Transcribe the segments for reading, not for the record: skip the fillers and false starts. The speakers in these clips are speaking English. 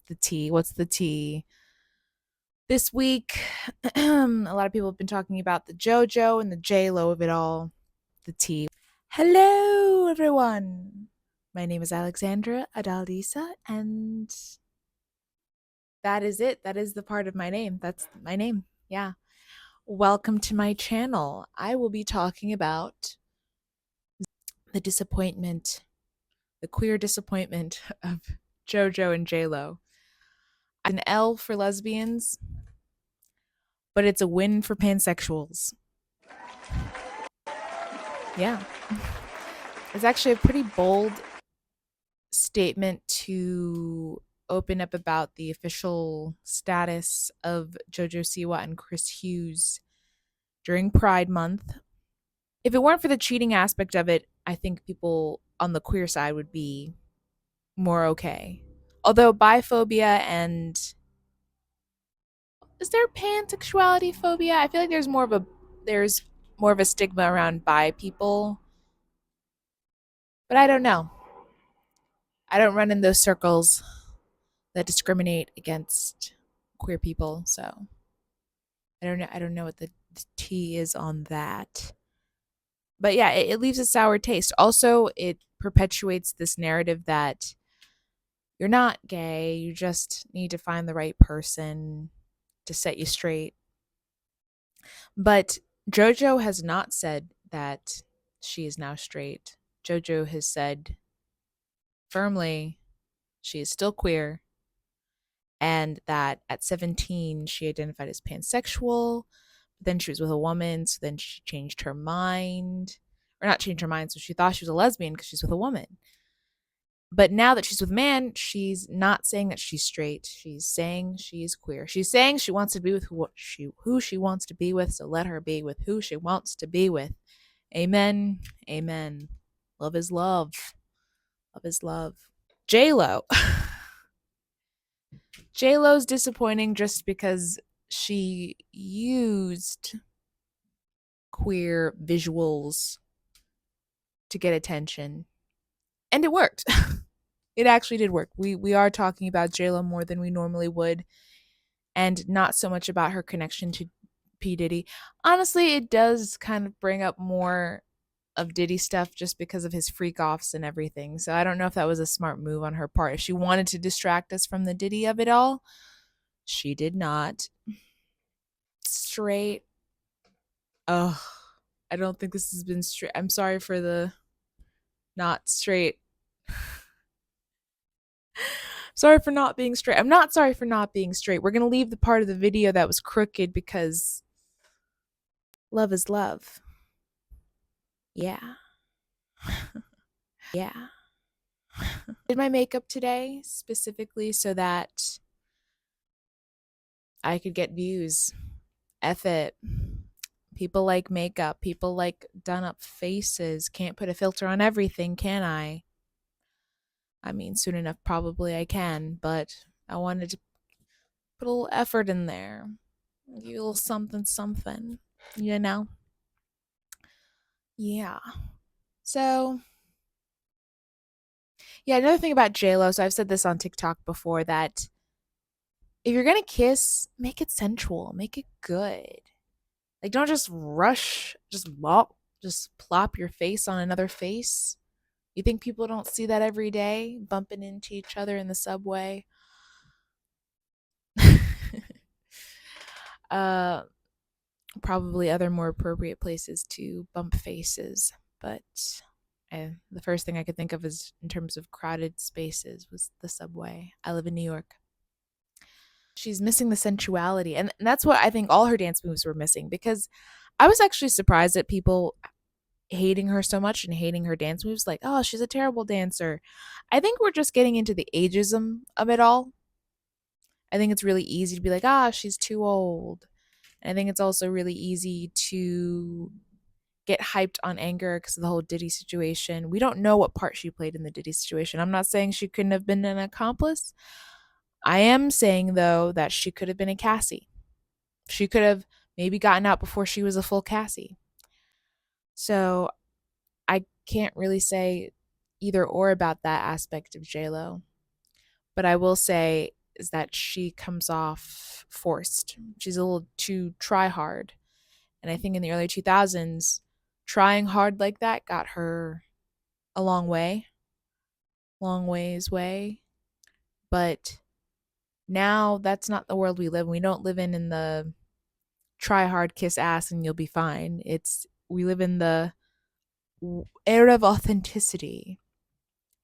the tea? What's the tea? This week, a lot of people have been talking about the JoJo and the JLo of it all. The tea. Hello, everyone. My name is Alexandra Adalisa, and that is it. That is the part of my name. That's my name. Yeah. Welcome to my channel. I will be talking about the disappointment, the queer disappointment of JoJo and JLo. An L for lesbians, but it's a win for pansexuals. Yeah. It's actually a pretty bold statement to open up about the official status of JoJo Siwa and Chris Hughes during Pride Month. If it weren't for the cheating aspect of it, I think people on the queer side would be more okay. Although biphobia and is there pansexuality phobia? I feel like there's more of a stigma around bi people, but I don't know. I don't run in those circles that discriminate against queer people, so I don't know. I don't know what the tea is on that. But yeah, it leaves a sour taste. Also, it perpetuates this narrative that you're not gay. You just need to find the right person to set you straight. But JoJo has not said that she is now straight. JoJo has said firmly she is still queer and that at 17 she identified as pansexual. Then she was with a woman, so then she changed her mind. Or not changed her mind, so she thought she was a lesbian because she's with a woman. But now that she's with a man, she's not saying that she's straight. She's saying she's queer. She's saying she wants to be with who she wants to be with, so let her be with who she wants to be with. Amen. Amen. Love is love. Love is love. JLo. JLo's disappointing just because she used queer visuals to get attention. And it worked. It actually did work. We are talking about JLo more than we normally would, and not so much about her connection to P. Diddy. Honestly, it does kind of bring up more of Diddy stuff just because of his freak offs and everything. So I don't know if that was a smart move on her part. If she wanted to distract us from the Diddy of it all, she did not. Straight. Oh, I don't think this has been straight. I'm sorry for the not straight. Sorry for not being straight. I'm not sorry for not being straight. We're going to leave the part of the video that was crooked because love is love. Yeah. Yeah. Did my makeup today specifically so that I could get views. F it. People like makeup. People like done up faces. Can't put a filter on everything, can I? I mean, soon enough, probably I can, but I wanted to put a little effort in there. Give you a little something, something, you know? Yeah. So, yeah, another thing about JLo, so I've said this on TikTok before, that if you're gonna kiss, make it sensual, make it good. Like, don't just rush, just plop your face on another face. You think people don't see that every day, bumping into each other in the subway? uh, Probably other more appropriate places to bump faces, but the first thing I could think of is in terms of crowded spaces was the subway. I live in New York. She's missing the sensuality, and that's what I think all her dance moves were missing, because I was actually surprised at people hating her so much and hating her dance moves, like, oh, she's a terrible dancer. I think we're just getting into the ageism of it all. I think it's really easy to be like, she's too old. And I think it's also really easy to get hyped on anger because of the whole Diddy situation. We don't know what part she played in the Diddy situation. I'm not saying she couldn't have been an accomplice. I am saying, though, that she could have been a Cassie. She could have maybe gotten out before she was a full Cassie. So I can't really say either or about that aspect of JLo. But I will say is that she comes off forced. She's a little too try hard. And I think in the early 2000s, trying hard like that got her a long ways way. But now that's not the world we live in. We don't live in the try hard, kiss ass, and you'll be fine. We live in the era of authenticity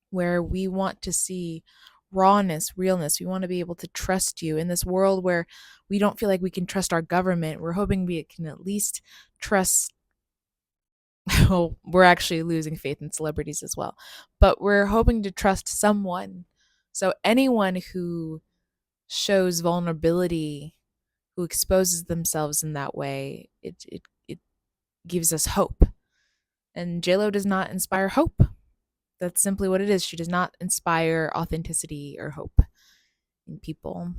where we want to see rawness, realness. We want to be able to trust you in this world where we don't feel like we can trust our government. We're hoping we can at least trust. Well, we're actually losing faith in celebrities as well, but we're hoping to trust someone. So anyone who shows vulnerability, who exposes themselves in that way, it gives us hope. And JLo does not inspire hope. That's simply what it is. She does not inspire authenticity or hope in people,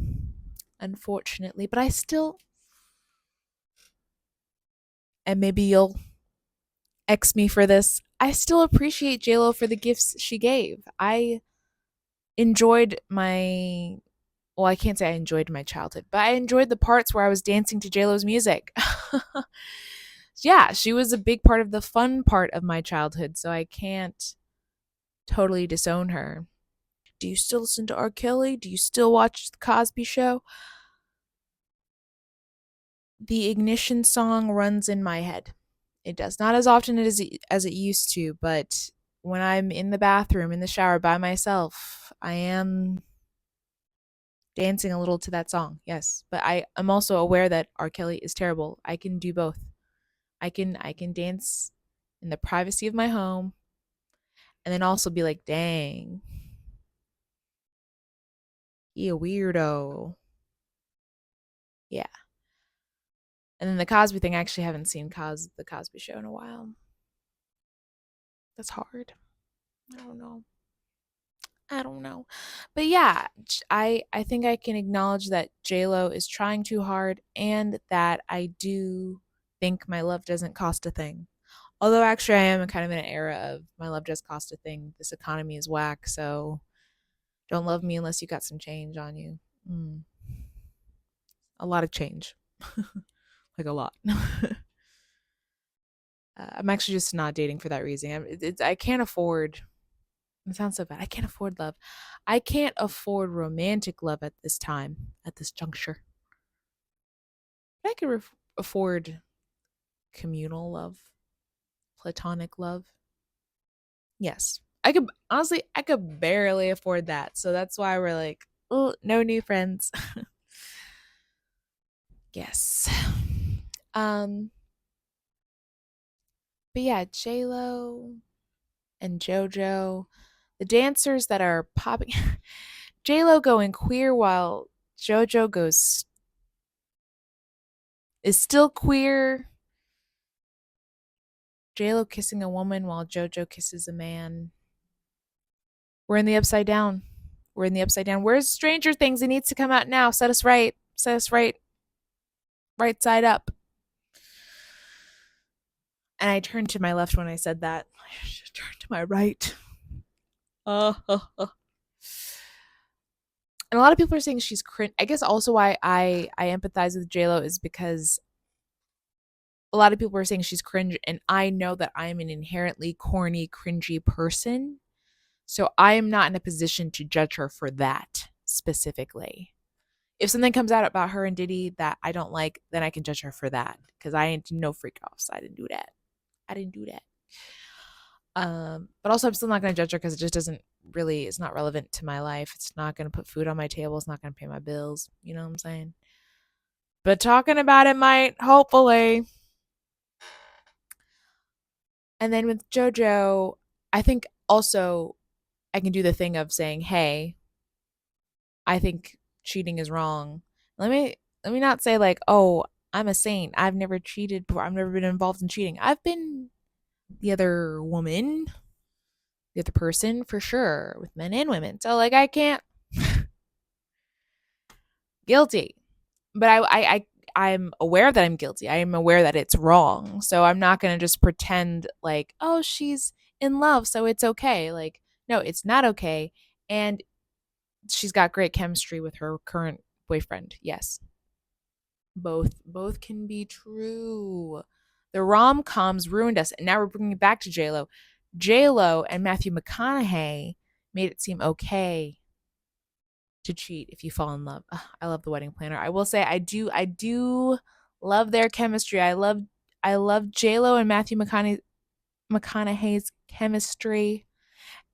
unfortunately. But I still, and maybe you'll X me for this, I still appreciate JLo for the gifts she gave. I enjoyed my, well, I can't say I enjoyed my childhood, but I enjoyed the parts where I was dancing to JLo's music. Yeah, she was a big part of the fun part of my childhood, so I can't totally disown her. Do you still listen to R. Kelly? Do you still watch The Cosby Show? The Ignition song runs in my head. It does. Not as often as it used to, but when I'm in the bathroom, in the shower by myself, I am dancing a little to that song. Yes, but I am also aware that R. Kelly is terrible. I can do both. I can dance in the privacy of my home and then also be like, dang, he a weirdo. Yeah. And then the Cosby thing, I actually haven't seen the Cosby Show in a while. That's hard. I don't know. I don't know. But yeah, I think I can acknowledge that JLo is trying too hard and that I do think my love doesn't cost a thing. Although actually I am kind of in an era of my love does cost a thing. This economy is whack, so don't love me unless you got some change on you. Mm. A lot of change. Like a lot. I'm actually just not dating for that reason. I can't afford. It sounds so bad. I can't afford love. I can't afford romantic love at this time, at this juncture. But I could afford communal love, platonic love. Yes, I could honestly. I could barely afford that, so that's why we're like, oh, no new friends. Yes. Um. But yeah, J Lo and JoJo, the dancers that are popping. JLo going queer while JoJo goes is still queer. JLo kissing a woman while JoJo kisses a man. We're in the upside down. We're in the upside down. Where's Stranger Things? It needs to come out now. Set us right. Set us right. Right side up. And I turned to my left when I said that. I should turn to my right. And a lot of people are saying she's cringe. I guess also why I empathize with JLo is because a lot of people are saying she's cringe, and I know that I'm an inherently corny, cringy person. So I am not in a position to judge her for that specifically. If something comes out about her and Diddy that I don't like, then I can judge her for that because I ain't no freak offs. I didn't do that. I didn't do that. But also I'm still not going to judge her because it just doesn't really, it's not relevant to my life. It's not going to put food on my table. It's not going to pay my bills. You know what I'm saying? But talking about it might, hopefully. And then with JoJo, I think also I can do the thing of saying, hey, I think cheating is wrong. Let me not say like, oh, I'm a saint. I've never cheated before. I've never been involved in cheating. I've been the other woman, the other person for sure, with men and women. So like I can't guilty. But I'm aware that I'm guilty. I am aware that it's wrong. So I'm not gonna just pretend like, oh, she's in love, so it's okay. Like, no, it's not okay. And she's got great chemistry with her current boyfriend. Yes. Both can be true. The rom-coms ruined us, and now we're bringing it back to JLo. JLo and Matthew McConaughey made it seem okay to cheat if you fall in love. Ugh, I love The Wedding Planner. I will say I do love their chemistry. I love JLo and Matthew McConaughey's chemistry,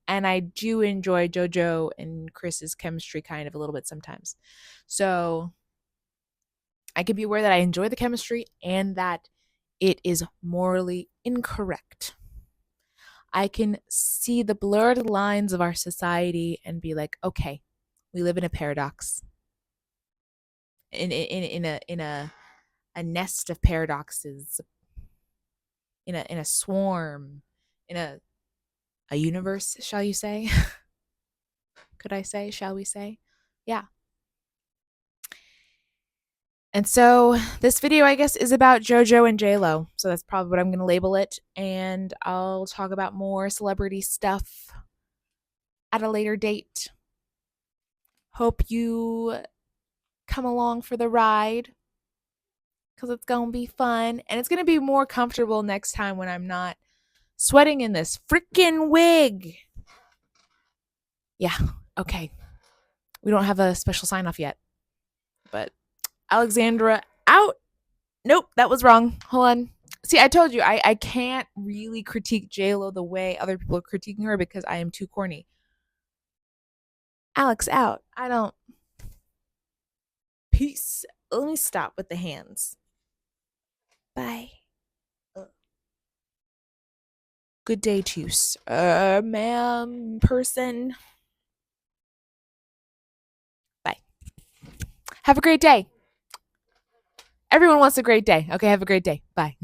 and I do enjoy JoJo and Chris's chemistry kind of a little bit sometimes. So I can be aware that I enjoy the chemistry and that it is morally incorrect. I can see the blurred lines of our society and be like, okay, we live in a paradox, in a nest of paradoxes, in a swarm, in a universe, shall you say? Could I say? Shall we say? Yeah. And so this video, I guess, is about JoJo and JLo. So that's probably what I'm going to label it. And I'll talk about more celebrity stuff at a later date. Hope you come along for the ride because it's going to be fun. And it's going to be more comfortable next time when I'm not sweating in this freaking wig. Yeah. Okay. We don't have a special sign off yet. But Alexandra out. Nope, that was wrong. Hold on. See, I told you I can't really critique JLo the way other people are critiquing her because I am too corny. Alex out. I don't. Peace. Let me stop with the hands. Bye. Good day to you, ma'am, person. Bye. Have a great day. Everyone wants a great day. Okay, have a great day. Bye.